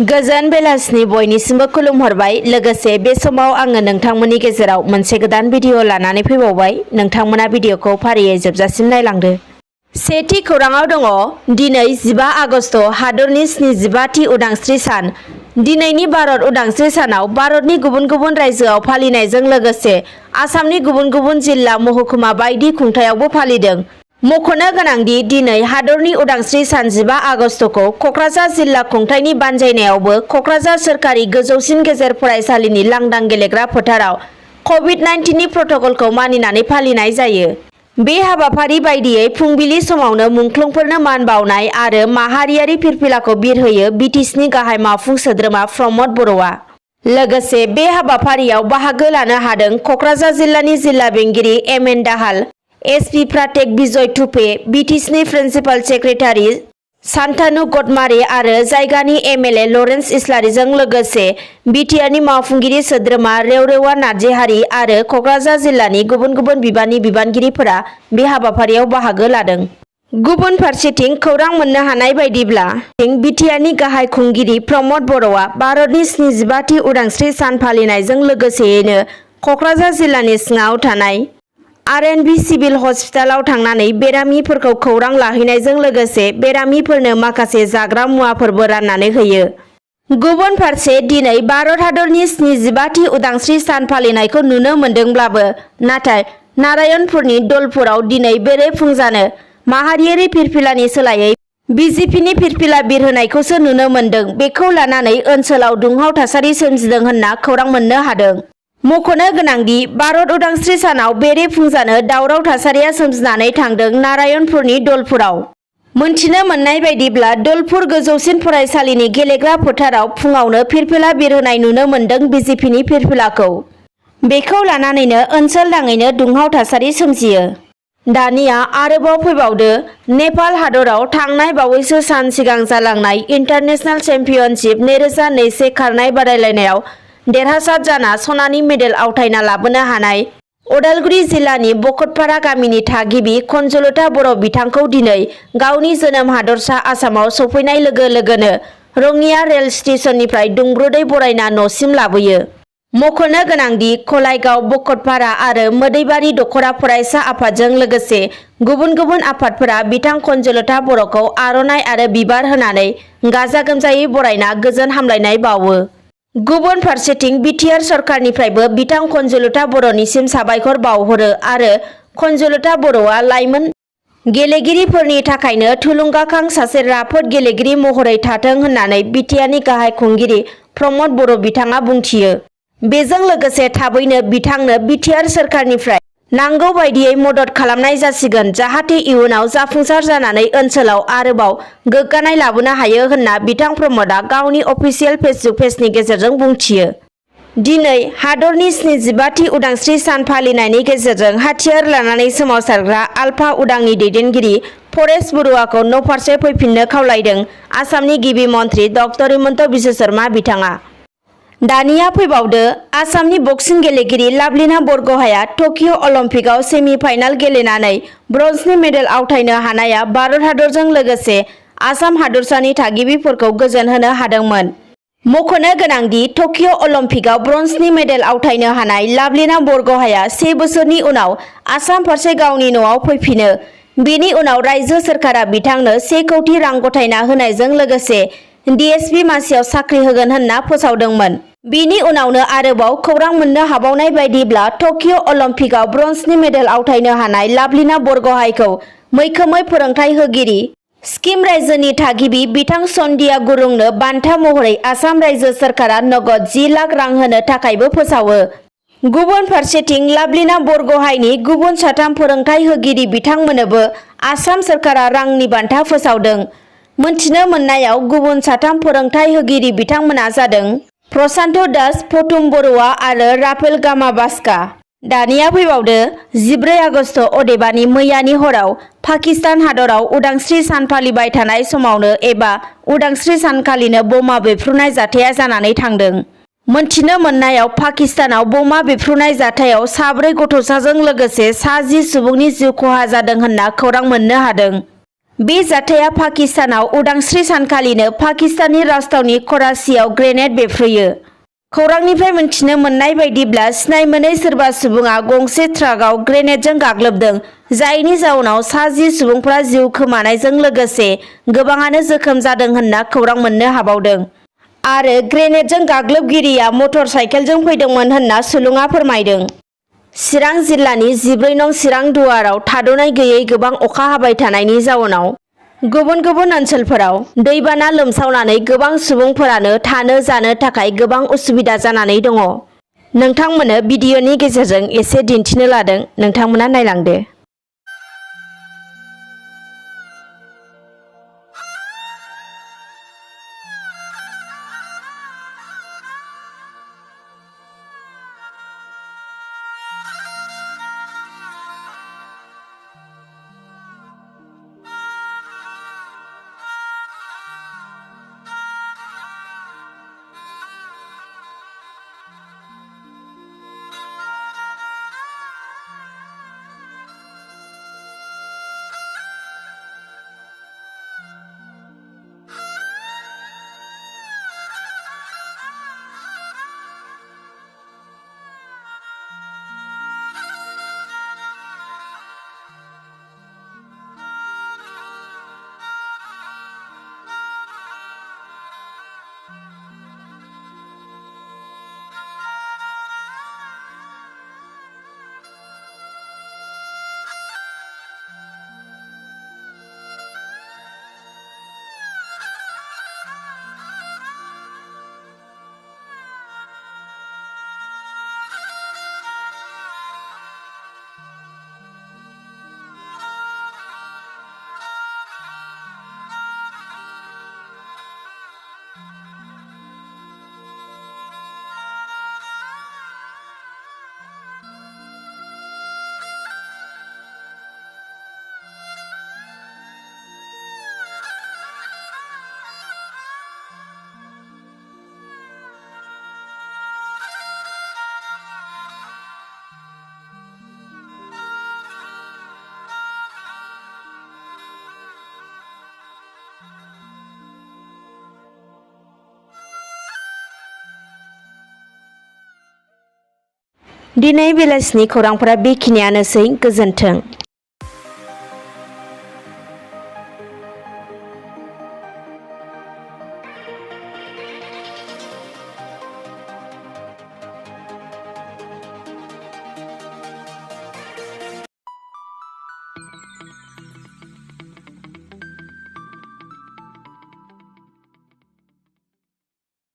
गोजोन बेलासिनि बयनिसिमबो खुलुमहरबाय। लोगोसे बे समाव आङो नोंथांमोननि गेजेराव मोनसे गोदान भिडिअ लानानै फैबावबाय। नोंथांमोना भिडिअखौ फारियै जोबजासिम नायलांदो। सेथि खौराङाव दङ दिनै 15 आगस्ट हादरनि 75थि उदांस्रि सान। दिनैनि भारत उदांस्रि सानाव भारतनि गुबुन गुबुन रायजोआव फालिनायजों लोगोसे आसामनि गुबुन गुबुन जिल्ला महकुमा बायदि खुंथायावबो फालिदों। मख'नो गोनांदि दिनै हादरनि उदांस्रि सान 15 आगस्टखौ क'क्राझार जिल्ला खुंथायनि बानजायनायावबो क'क्राझार सोरखारि गोजौसिन गेजेर फरायसालिनि लांदां गेलेग्रा फोथाराव कभिड-19 प्रट'कलखौ मानिनानै फालिनाय जायो। बे हाबाफारि बायदियै फुंबिलि समावनो मुंख्लंफोरनो मान बावनाय आरो माहारियारि फिरफिलाखौ बिरहोयो बिटिसिनि गाहाय मावफुं सोद्रोमा प्रमद बर'आ। लोगोसे बे हाबाफारियाव बाहागो लानो हादों क'क्राझार जिल्लानि जिल्ला बेंगिरि एम.एन. दाहाल, एस.पि. प्राटेक बिजय थुपे, बिटिसिनि प्रिन्सिपाल सेक्रेटारि सान्तानु गदमारि आरो जायगानि एम.एल.ए. लरेन्स इस्लारिजों लोगोसे बिटिआरनि मावफुंगिरि सोद्रोमा रेवरेवा नार्जिहारि आरो क'क्राझार जिल्लानि गुबुन गुबुन बिबाननि बिबानगिरिफोरा बे हाबाफारियाव बाहागो लादों। गुबुन फारसेथिं खौरां मोननो हानाय बायदिब्ला बिटिआरनि गाहाय खुंगिरि प्रमद बर'आ भारतनि 75थि उदांस्रि सान फालिनायजों लोगोसेयैनो क'क्राझार जिल्लानि सिङाव थानाय आर.एन.बि. सिभिल हस्पिटालाव थांनानै बेरामिफोरखौ खौरां लाहैनायजों लोगोसे बेरामिफोरनो माखासे जाग्रा मुवाफोरबो राननानै होयो। गुबुन फारसे दिनै भारत हादरनि 75थि उदांस्रि सान फालिनायखौ नुनो मोन्दोंब्लाबो नाथाय नारायणपुरनि दलपुराव दिनै बेरेफुंजानो माहारियारि फिरफिलानि सोलायै बिजेपिनि फिरफिला बिरहोनायखौसो नुनो मोन्दों। बेखौ लानानै ओनसोलाव दुंहाव थासारि सोमजिदों होनना खौरां मोननो हादों। मख'नो गोनांदि भारत उदांस्रि सानाव बेरेफुंजानो दावराव थासारिया सोमजिनानै थांदों नारायणपुरनि दलपुराव। मोनथिनो मोननाय बायदिब्ला दलपुर गोजौसिन फरायसालिनि गेलेग्रा फोथाराव फुङावनो फिरफिला बिरहोनाय नुनो मोन्दों बिजेपिनि फिरफिलाखौ। बेखौ लानानैनो ओनसोल नाङैनो दुंहाव थासारि सोमजियो। दानिया आरोबाव फैबावदो नेपाल हादराव थांनाय बावैसो सान सिगां जालांनाय इन्टारनेशनेल चेम्पियनशिप 2021 खारनाय बादायलायनायाव देरहासार जाना सनानि मेडेल आवथायना लाबोनो हानाय उदालगुरि जिल्लानि बकतपारा गामिनि थागिबि खनजलता बर' बिथांखौ दिनै गावनि जोनोम हादरसा आसामाव सफैनाय लोगो लोगोनो रङिया रेल स्टेशननिफ्राय दुंब्रुदै बरायना न'सिम लाबोयो। मख'नो गोनांदि खलायगाव, बकतपारा आरो मोदैबारि दख'रा फरायसा आफादजों लोगोसे गुबुन गुबुन आफादफोरा बिथां खनजलता बर'खौ आर'नाइ आरो बिबार होनानै गाजा गोमजायै बरायना गोजोन हामलायनाय बावो। गुबुन फारसेथिं बिटिआर सरकारनिफ्रायबो बिथां खनजलता बर'निसिम साबायखर बावहरो आरो खनजलता बर'आ लाइमोन गेलेगिरिफोरनि थाखायनो थुलुंगाखां सासे राफोद गेलेगिरि महरै थाथों होननानै बिटिआरनि गाहाय खुंगिरि प्रमद बर' बिथाङा बुंथियो। बेजों लोगोसे थाबैनो बिथांनो बिटिआर सोरखारनिफ्राय नांगौ बायदियै मदद खालामनाय जासिगोन जाहाथे इयुनाव जाफुंसार जानानै ओनसोलाव आरोबाव गोग्गानाय लाबोनो हायो होनना बिथां प्रमदआ गावनि अफिसियेल फेसबुक पेजनि गेजेरजों बुंथियो। दिनै हादरनि 75थि उदांस्रि सान फालिनायनि गेजेरजों हाथियार लानानै सोमावसारग्रा आलफा उदांनि दैदेनगिरि परेश बरुवाखौ न'फारसे फैफिननो खावलायदों आसामनि गिबि मन्थ्रि ड हिमन्त बिश्व शर्मा बिथाङा। दानिया फैबावदो आसामनि बक्सिं गेलेगिरि लाभलिना बरग'हाया टकिअ अलिम्पिकआव सेमि फाइनाल गेलेनानै ब्रन्जनि मेडेल आवथायनो हानाया भारत हादरजों लोगोसे आसाम हादरसानि थागिबिफोरखौ गोजोन होनो हादोंमोन। मख'नो गोनांदि टकिअ अलिम्पिकआव ब्रन्जनि मेडेल आवथायनो हानाय लाभलिना बरग'हाया 1 बोसोरनि उनाव आसाम फारसे गावनि न'आव फैफिनो। बेनि उनाव रायजो सोरखारा बिथांनो 1 कौटि रां गथायना होनायजों लोगोसे डिएसपि मासियाव साख्रि होगोन होनना फोसावदोंमोन। बेनि उनावनो आरोबाव खौरां मोननो हाबावनाय बायदिब्ला टकिअ अलिम्पिकआव ब्रन्जनि मेडेल आवथायनो हानाय लाभलिना बरग'हायखौ मैखोमै फोरोंथाय होगिरि सिक्किम रायजोनि थागिबि बिथां सन्दिया गुरुंनो बान्था महरै आसाम रायजो सोरखारा नगद 10 लाख रां होनो थाखायबो फोसावो। गुबुन फारसेथिं लाभलिना बरग'हायनि गुबुन 3 फोरोंथाय होगिरि बिथांमोननोबो आसाम सोरखारा रांनि बान्था फोसावदों। मोनथिनो मोननायाव गुबुन 3 फोरोंथाय होगिरि बिथांमोना जादों प्रशान्त दास, फथुम बरुवा आरो राफेल गामाबास्का। दानिया फैबावदो 14 आगस्ट अदेबानि मैयानि हराव पाकिस्तान हादराव उदांस्रि सान फालिबाय थानाय समावनो एबा उदांस्रि सानखालिनो बमा बेफ्रुनाय जाथाया जानानै थांदों। मोनथिनो मोननायाव पाकिस्तानाव बमा बेफ्रुनाय जाथायाव 4 गथ'साजों लोगोसे 10 सुबुंनि जिउ खहा जादों होनना खौरां मोननो हादों। बे जाथाया पाकिस्तानाव उदांस्रि सानखालिनो पाकिस्ताननि राजथावनि कराचियाव ग्रेनेड बेफ्रुयो। खौरांनिफ्राय मिथिनो मोननाय बायदिब्ला सिनाय मोनै सोरबा सुबुङा गंसे ट्राकआव ग्रेनेडजों गाग्लोबदों, जायनि जाउनाव सा10 सुबुंफोरा जिउ खोमानायजों लोगोसे गोबाङानो जोखोम जादों होनना खौरां मोननो हाबावदों। आरो ग्रेनेडजों गाग्लोबगिरिया मटर साइकेलजों फैदोंमोन होनना सुलुङा फोरमायदों। चिरां जिल्लानि 14 नं चिरां दुवाराव थाद'नाय गैयै गोबां अखा हाबाय थानायनि जाउनाव गुबुन गुबुन ओनसोलफोराव दैबाना लोमसावनानै गोबां सुबुंफोरानो थानो जानो थाखाय गोबां उसुबिदा जानानै दङ। नोंथांमोननो भिडिअनि गेजेरजों एसे दिन्थिनो लादों, नोंथांमोना नायलांदो। दिनै बेलासिनि खौरांफोरा बेखिनियानोसै। गोजोन्थों।